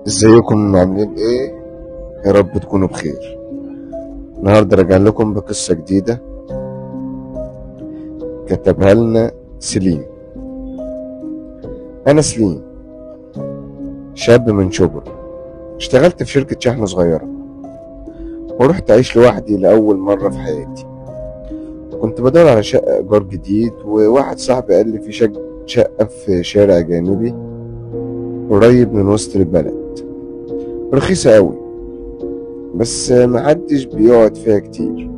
ازيكم عاملين ايه؟ يا رب تكونوا بخير. النهارده راجع لكم بقصة جديدة كتبها لنا سليم. انا سليم، شاب من شبرا، اشتغلت في شركة شحن صغيرة ورحت اعيش لوحدي لأول مرة في حياتي. كنت بدور على شقة ايجار جديد، وواحد صاحبي قال لي في شقة في شارع جانبي قريب من وسط البلد، رخيصة قوي بس محدش بيقعد فيها كتير.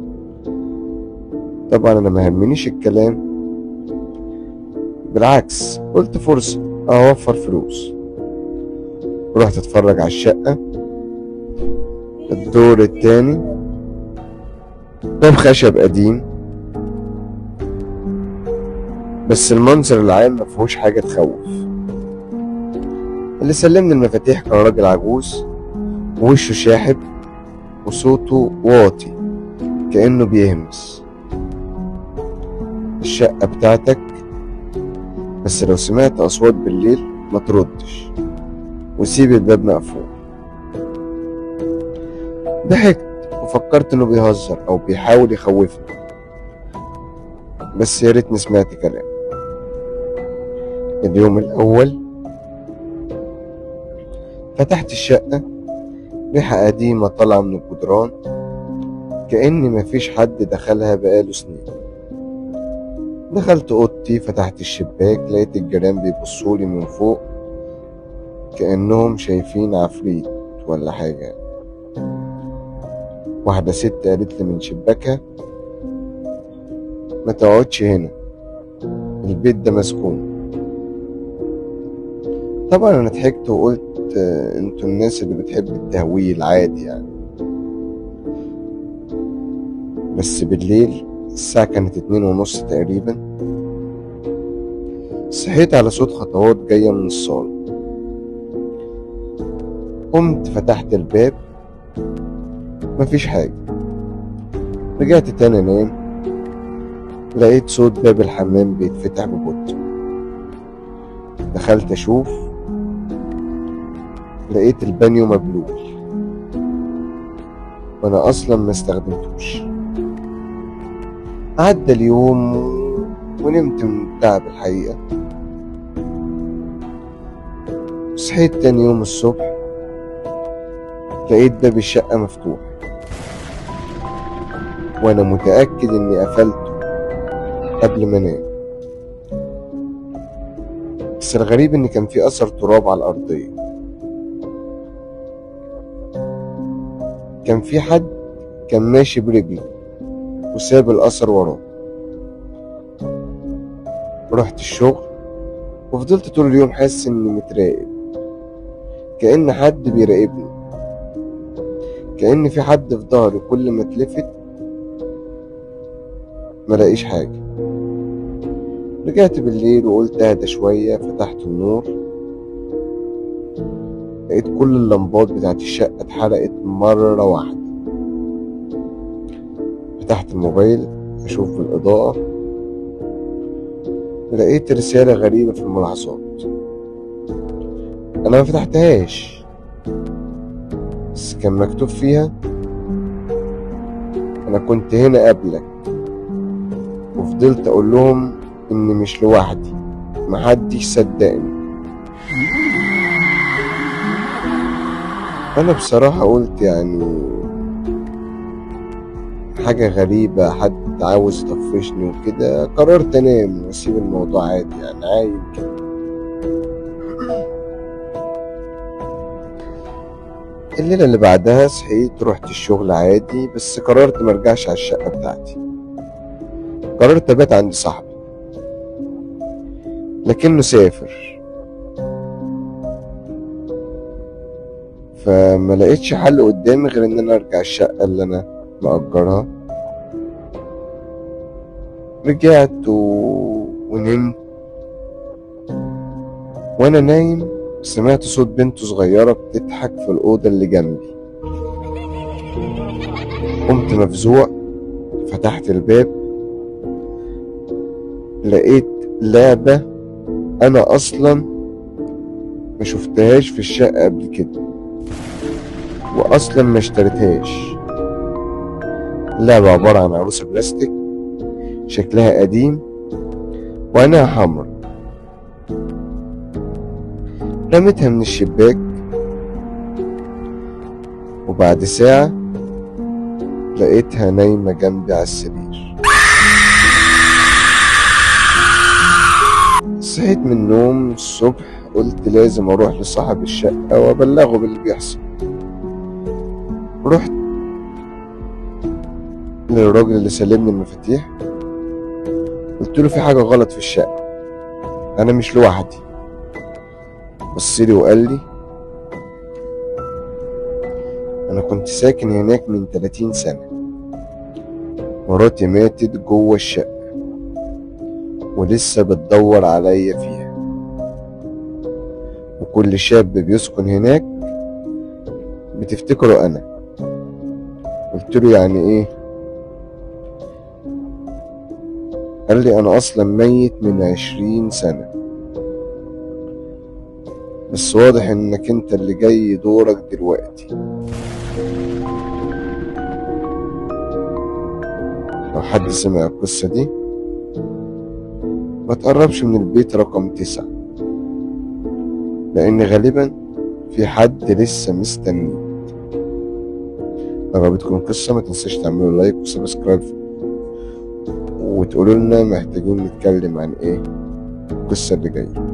طبعا انا مهمنيش الكلام، بالعكس قلت فرصة اوفر فلوس. رحت اتفرج على الشقة، الدور التاني، باب خشب قديم بس المنظر العام مفيهوش حاجة تخوف. اللي سلمني المفاتيح كان راجل عجوز ووشه شاحب وصوته واطي كأنه بيهمس: الشقة بتاعتك، بس لو سمعت أصوات بالليل ما تردش وسيب الباب مقفول. ضحكت وفكرت انه بيهزر او بيحاول يخوفني، بس يا ريتني سمعت كلام. اليوم الأول فتحت الشقة، ريحة قديمة طالعة من الجدران كأن مفيش حد دخلها بقاله سنين. دخلت أوضتي، فتحت الشباك، لقيت الجيران بيبصولي من فوق كأنهم شايفين عفريت ولا حاجة. واحدة ست قالت لي من شباكها: ما تقعدش هنا، البيت ده مسكون. طبعا انا ضحكت وقلت انتوا الناس اللي بتحب التهويل عادي يعني. بس بالليل الساعة كانت 2:30 تقريبا، صحيت على صوت خطوات جاية من الصالة. قمت فتحت الباب، مفيش حاجة. رجعت تاني انام، لقيت صوت باب الحمام بيتفتح ببطء. دخلت اشوف، لقيت البانيو مبلول وانا اصلا ما استخدمتوش. عدى اليوم ونمت من التعب الحقيقة. صحيت تاني يوم الصبح، لقيت باب الشقة مفتوح وانا متأكد اني قفلته قبل ما انام. بس الغريب ان كان في اثر تراب على الارضية، كان في حد كان ماشي برجله وساب الاثر وراه. رحت الشغل وفضلت طول اليوم حاسس اني متراقب، كأن حد بيراقبني، كأن في حد في ظهري. كل ما اتلفت ملاقيش حاجة. رجعت بالليل وقلت اهدى شوية، فتحت النور، لقيت كل اللمبات بتاعت الشقة اتحرقت مرة واحدة. فتحت الموبايل اشوف بالإضاءة، لقيت رسالة غريبة في الملاحظات. انا ما فتحتهاش، بس كان مكتوب فيها: انا كنت هنا قبلك وفضلت اقول لهم اني مش لوحدي، محدش صدقني. انا بصراحة قلت يعني حاجة غريبة، حد عاوز يطفشني وكده. قررت انام واسيب الموضوع عادي، يعني عايم كده. الليلة اللي بعدها صحيت، رحت الشغل عادي، بس قررت مرجعش على الشقة بتاعتي. قررت ابات عند صاحبي لكنه سافر، فما لقيتش حل قدامي غير ان انا ارجع الشقة اللي انا مأجرها. رجعت ونمت. وانا نايم سمعت صوت بنت صغيرة بتضحك في الأوضة اللي جنبي. قمت مفزوع، فتحت الباب، لقيت لعبة أنا أصلا ما شفتهاش في الشقة قبل كده، وأصلا ما اشتريتهاش. لعبة عبارة عن عروسة بلاستيك شكلها قديم وعينها حمرا. رميتها من الشباك، وبعد ساعة لقيتها نايمة جنبي على السرير. صحيت من النوم الصبح، قلت لازم اروح لصاحب الشقة وابلغه باللي بيحصل. رحت للراجل اللي سلمني المفاتيح، قلت له في حاجة غلط في الشقة، انا مش لوحدي. بصلي وقال لي انا كنت ساكن هناك من 30 سنة، مراتي ماتت جوه الشقة ولسه بتدور عليا فيها، وكل شاب بيسكن هناك بتفتكره انا. قلت له يعني ايه؟ قال لي انا اصلا ميت من 20 سنة، بس واضح انك انت اللي جاي دورك دلوقتي. لو حد سمع القصة دي ما تقربش من البيت رقم 9، لان غالبا في حد لسه مستني. لو عجبتكم القصة ما تنساش تعملوا لايك وسبسكرايب، وتقولوا لنا محتاجين نتكلم عن ايه القصة اللي جاية.